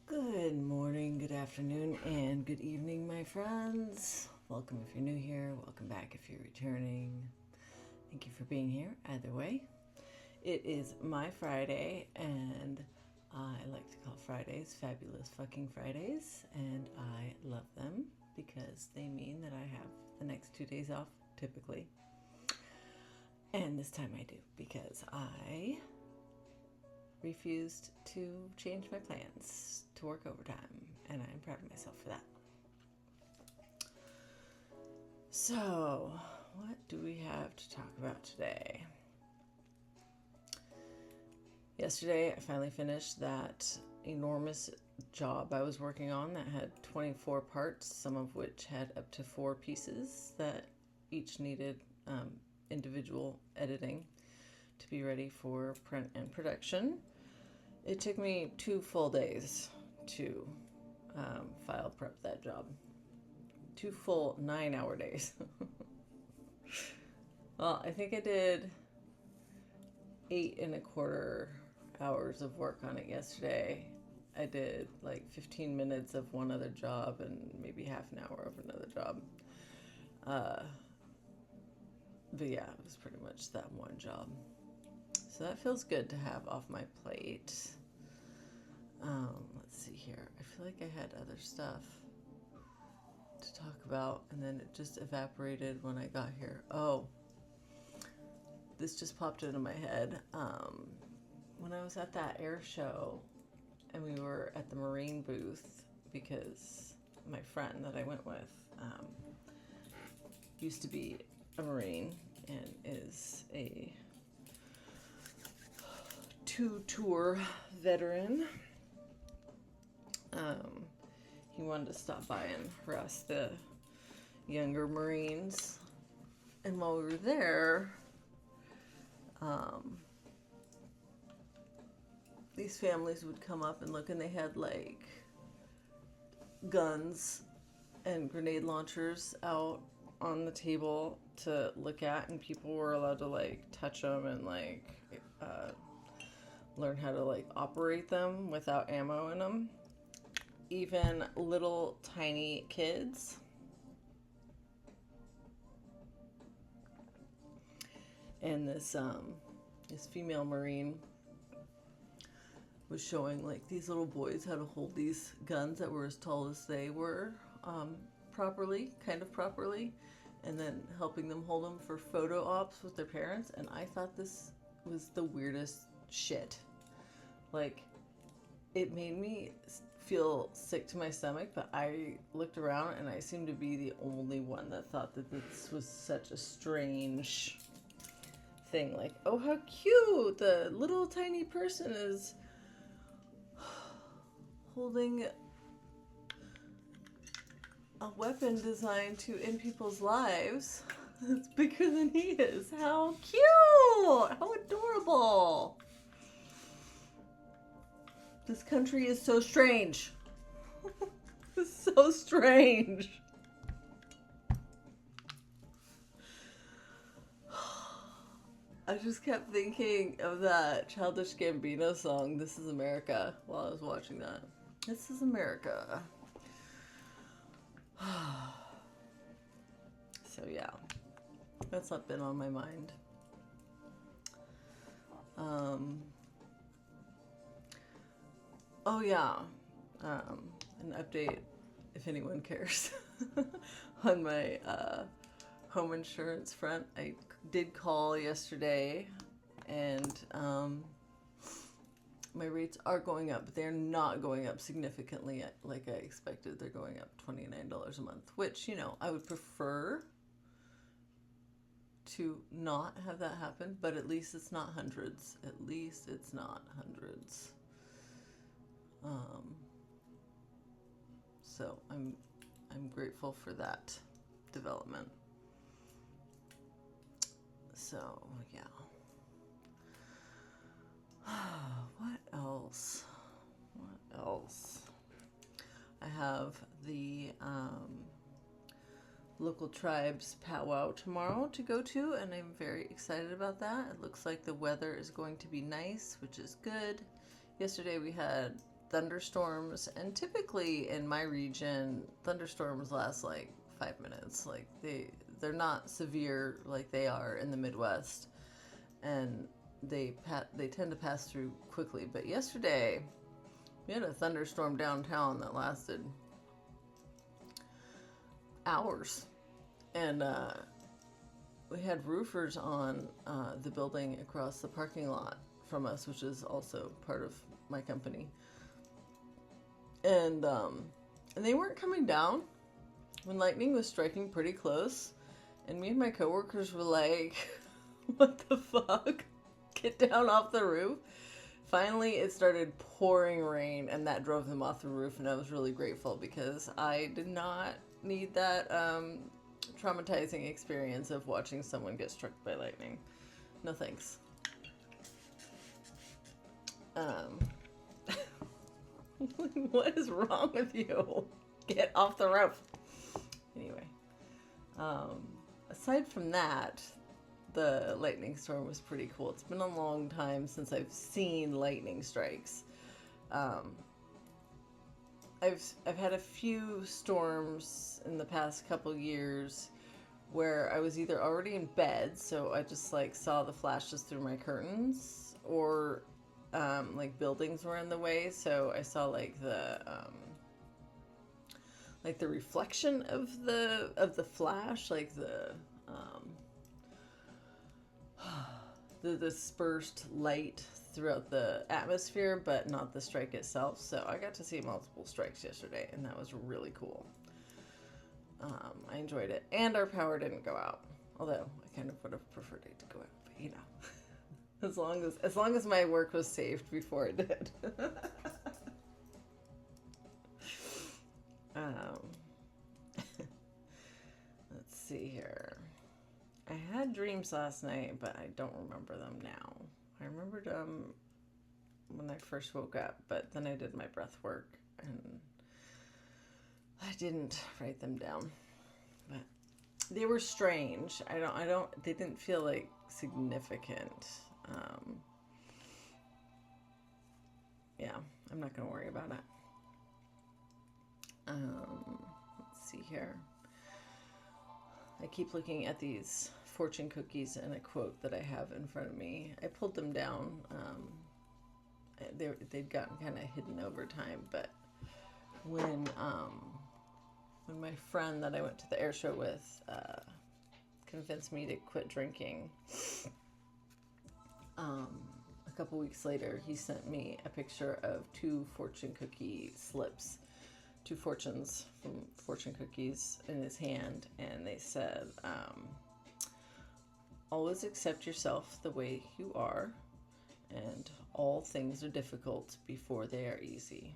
Good morning, good afternoon, and good evening, my friends. Welcome if you're new here. Welcome back if you're returning. Thank you for being here, either way. It is my Friday, and I like to call Fridays fabulous fucking Fridays, and I love them because they mean that I have the next 2 days off, typically. And this time I do, because I refused to change my plans to work overtime, and I'm proud of myself for that. So, what do we have to talk about today? Yesterday, I finally finished that enormous job I was working on that had 24 parts, some of which had up to 4 pieces that each needed individual editing to be ready for print and production. It took me 2 full days to file prep that job. 2 full 9-hour days. Well, I think I did 8.25 hours of work on it yesterday. I did like 15 minutes of one other job and maybe half an hour of another job. But yeah, it was pretty much that one job. So that feels good to have off my plate. Let's see here. I feel like I had other stuff to talk about, and then it just evaporated when I got here. Oh, this just popped into my head. When I was at that air show, and we were at the Marine booth, because my friend that I went with used to be a Marine and is a 2-tour veteran. He wanted to stop by and harass the younger Marines. And while we were there, these families would come up and look, and they had like guns and grenade launchers out on the table to look at, and people were allowed to like touch them and like learn how to like operate them without ammo in them. Even little tiny kids. And this female Marine was showing like these little boys how to hold these guns that were as tall as they were, properly, and then helping them hold them for photo ops with their parents. And I thought this was the weirdest shit. Like, it made me feel sick to my stomach, but I looked around and I seemed to be the only one that thought that this was such a strange thing. Like, oh, how cute! The little tiny person is holding a weapon designed to end people's lives. It's bigger than he is. How cute! How adorable! This country is so strange. It's so strange. I just kept thinking of that Childish Gambino song, This Is America, while I was watching that. This is America. So yeah, that's not been on my mind. Oh yeah, an update, if anyone cares, on my home insurance front. I did call yesterday, and my rates are going up, but they're not going up significantly like I expected. They're going up $29 a month, which, you know, I would prefer to not have that happen, but at least it's not hundreds. At least it's not hundreds. So I'm grateful for that development. So yeah. What else? I have the local tribe's powwow tomorrow to go to, and I'm very excited about that. It looks like the weather is going to be nice, which is good. Yesterday we had thunderstorms, and typically in my region, thunderstorms last like 5 minutes. Like they're not severe like they are in the Midwest, and they tend to pass through quickly. But yesterday we had a thunderstorm downtown that lasted hours, and we had roofers on the building across the parking lot from us, which is also part of my company, and they weren't coming down when lightning was striking pretty close, and me and my coworkers were like, what the fuck? Get down off the roof. Finally, it started pouring rain, and that drove them off the roof, and I was really grateful because I did not need that traumatizing experience of watching someone get struck by lightning. No thanks. What is wrong with you? Get off the roof. Anyway, aside from that, the lightning storm was pretty cool. It's been a long time since I've seen lightning strikes. I've had a few storms in the past couple years where I was either already in bed, so I just like saw the flashes through my curtains, or like buildings were in the way, so I saw like the reflection of the flash, like the dispersed light throughout the atmosphere, but not the strike itself. So I got to see multiple strikes yesterday, and that was really cool. I enjoyed it, and our power didn't go out, although I kind of would have preferred it to go out, but you know, as long as my work was saved before it did. Let's see here. I had dreams last night, but I don't remember them now. I remembered them when I first woke up, but then I did my breath work and I didn't write them down. But they were strange. They didn't feel like significant. Yeah, I'm not gonna worry about it. Let's see here. I keep looking at these fortune cookies and a quote that I have in front of me. I pulled them down. They'd gotten kind of hidden over time, but when my friend that I went to the air show with convinced me to quit drinking, a couple weeks later, he sent me a picture of 2 fortune cookie slips, 2 fortunes from fortune cookies in his hand, and they said, always accept yourself the way you are, and all things are difficult before they are easy.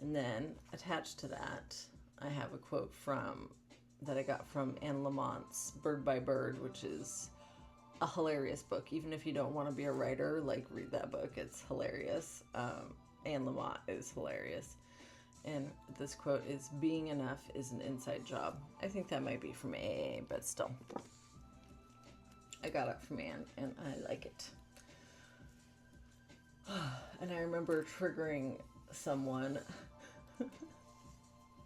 And then attached to that, I have a quote that I got from Lamott's Bird by Bird, which is a hilarious book. Even if you don't want to be a writer, like, read that book. It's hilarious. Lamott is hilarious. And this quote is, being enough is an inside job. I think that might be from AA, but still. I got it from Anne, and I like it. And I remember triggering someone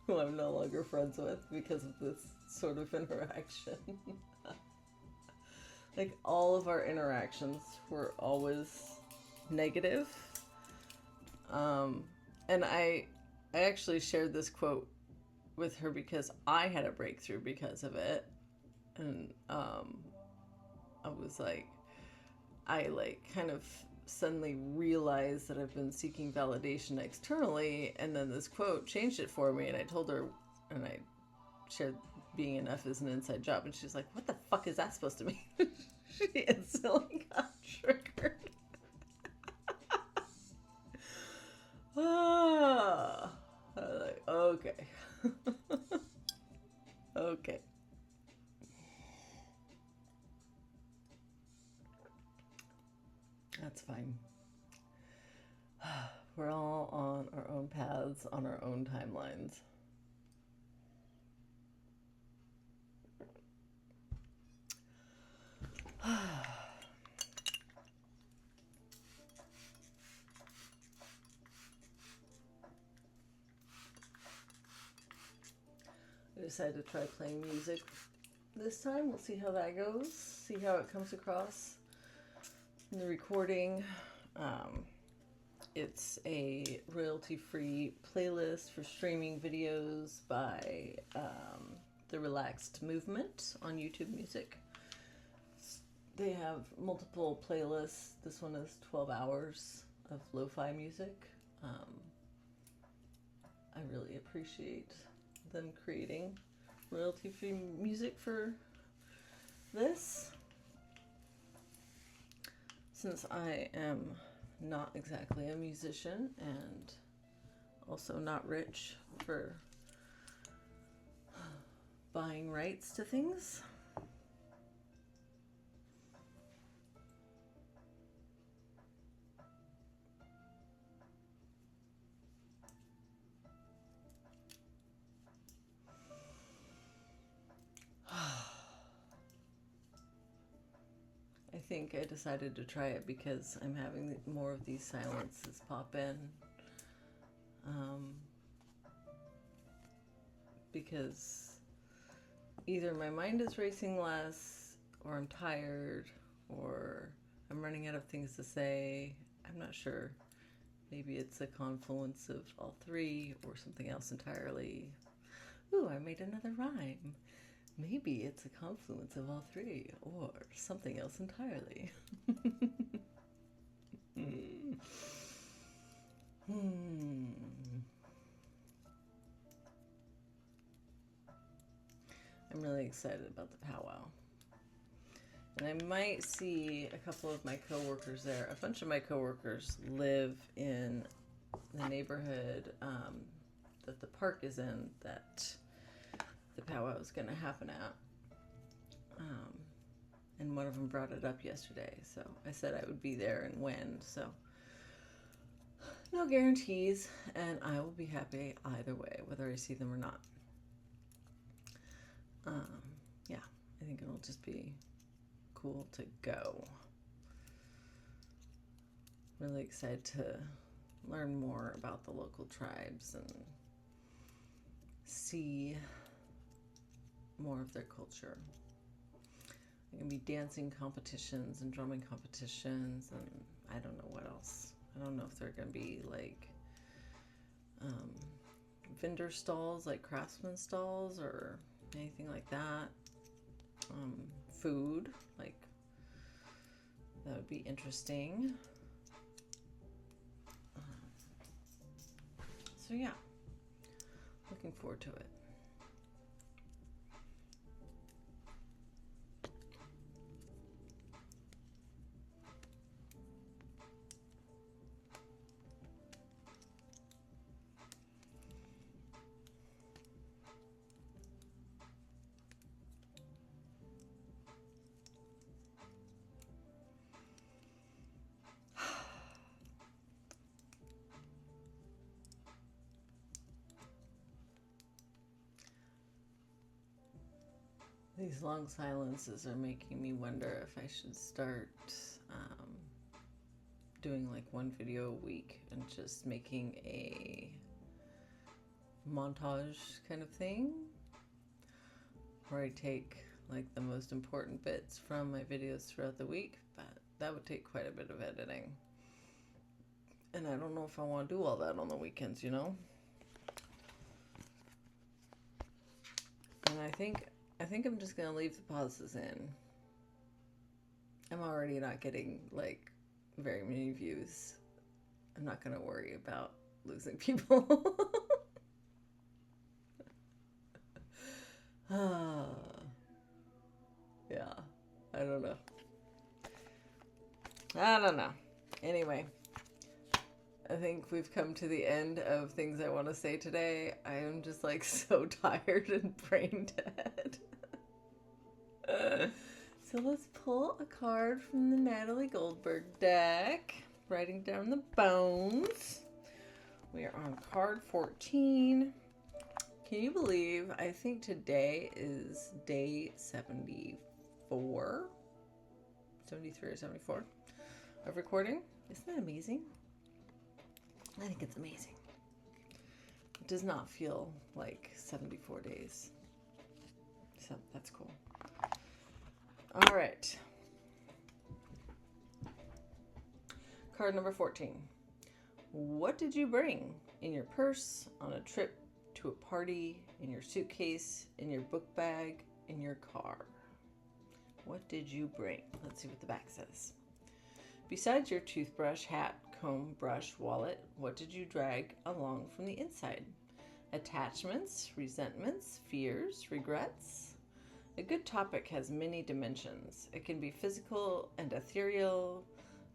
who I'm no longer friends with because of this sort of interaction. Like, all of our interactions were always negative. And I actually shared this quote with her because I had a breakthrough because of it. And I was like, I kind of suddenly realized that I've been seeking validation externally, and then this quote changed it for me, and I told her, and I shared being enough is an inside job, and she's like, what the fuck is that supposed to mean? She instantly got triggered. I was like, okay. Okay. That's fine. We're all on our own paths, on our own timelines. I decided to try playing music this time. We'll see how that goes. See how it comes across in the recording. It's a royalty-free playlist for streaming videos by The Relaxed Movement on YouTube Music. They have multiple playlists. This one is 12 hours of lo-fi music. I really appreciate them creating royalty-free music for this. Since I am not exactly a musician and also not rich for buying rights to things. I think I decided to try it because I'm having more of these silences pop in. Because either my mind is racing less, or I'm tired, or I'm running out of things to say. I'm not sure. Maybe it's a confluence of all three, or something else entirely. Ooh, I made another rhyme. Maybe it's a confluence of all three, or something else entirely. I'm really excited about the powwow. And I might see a couple of my coworkers there. A bunch of my coworkers live in the neighborhood that the park is in, that the powwow is going to happen at. And one of them brought it up yesterday, so I said I would be there and when, so no guarantees, and I will be happy either way, whether I see them or not. Yeah, I think it'll just be cool to go. Really excited to learn more about the local tribes and see more of their culture. There can be dancing competitions and drumming competitions, and I don't know what else. I don't know if they're going to be like vendor stalls, like craftsman stalls, or anything like that. Food, like, that would be interesting. So yeah, looking forward to it. These long silences are making me wonder if I should start doing like one video a week and just making a montage kind of thing, where I take like the most important bits from my videos throughout the week, but that would take quite a bit of editing. And I don't know if I want to do all that on the weekends, you know? And I think I'm just going to leave the pauses in. I'm already not getting, like, very many views. I'm not going to worry about losing people. Yeah, I don't know. Anyway, I think we've come to the end of things I want to say today. I am just, like, so tired and brain dead. So let's pull a card from the Natalie Goldberg deck, writing down the bones. We are on card 14. Can you believe, I think today is day 74? 73 or 74 of recording. Isn't that amazing? I think it's amazing. It does not feel like 74 days. So that's cool. All right. Card number 14. What did you bring in your purse, on a trip, to a party, in your suitcase, in your book bag, in your car? What did you bring? Let's see what the back says. Besides your toothbrush, hat, comb, brush, wallet, what did you drag along from the inside? Attachments, resentments, fears, regrets? A good topic has many dimensions. It can be physical and ethereal,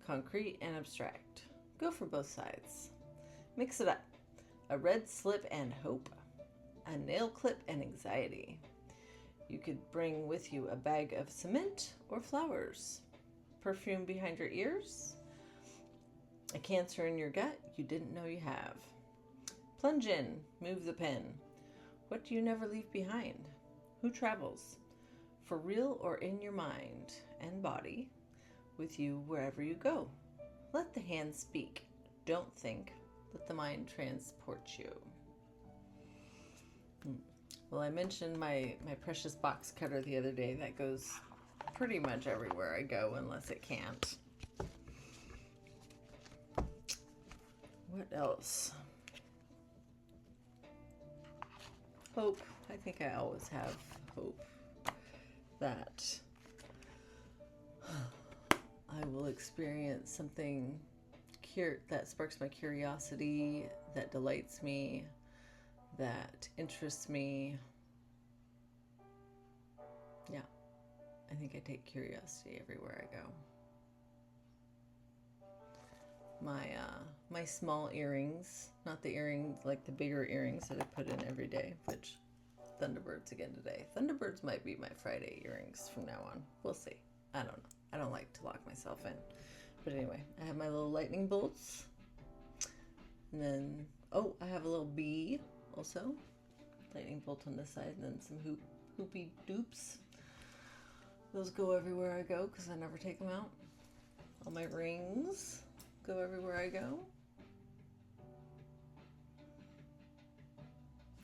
concrete and abstract. Go for both sides. Mix it up. A red slip and hope. A nail clip and anxiety. You could bring with you a bag of cement or flowers. Perfume behind your ears. A cancer in your gut you didn't know you have. Plunge in, move the pen. What do you never leave behind? Who travels? For real or in your mind and body, with you wherever you go. Let the hand speak. Don't think. Let the mind transport you. Well, I mentioned my precious box cutter the other day. That goes pretty much everywhere I go unless it can't. What else? Hope. I think I always have hope that I will experience something that sparks my curiosity, that delights me, that interests me. Yeah, I think I take curiosity everywhere I go. My small earrings, not the earrings, like the bigger earrings that I put in every day, which Thunderbirds again today. Thunderbirds might be my Friday earrings from now on. We'll see. I don't know. I don't like to lock myself in. But anyway, I have my little lightning bolts. And then, oh, I have a little bee also. Lightning bolt on this side, and then some hoopy doops. Those go everywhere I go because I never take them out. All my rings go everywhere I go.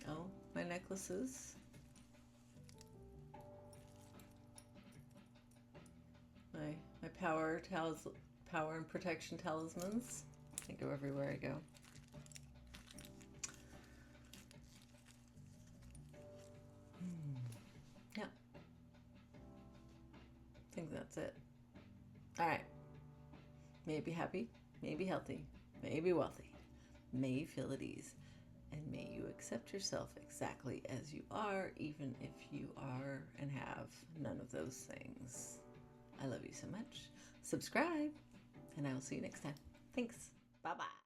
Oh, my necklaces. My power and protection talismans. They go everywhere I go. Yeah. I think that's it. All right. May you be happy. May you be healthy. May you be wealthy. May you feel at ease. And may you accept yourself exactly as you are, even if you are and have none of those things. I love you so much. Subscribe, and I will see you next time. Thanks. Bye-bye.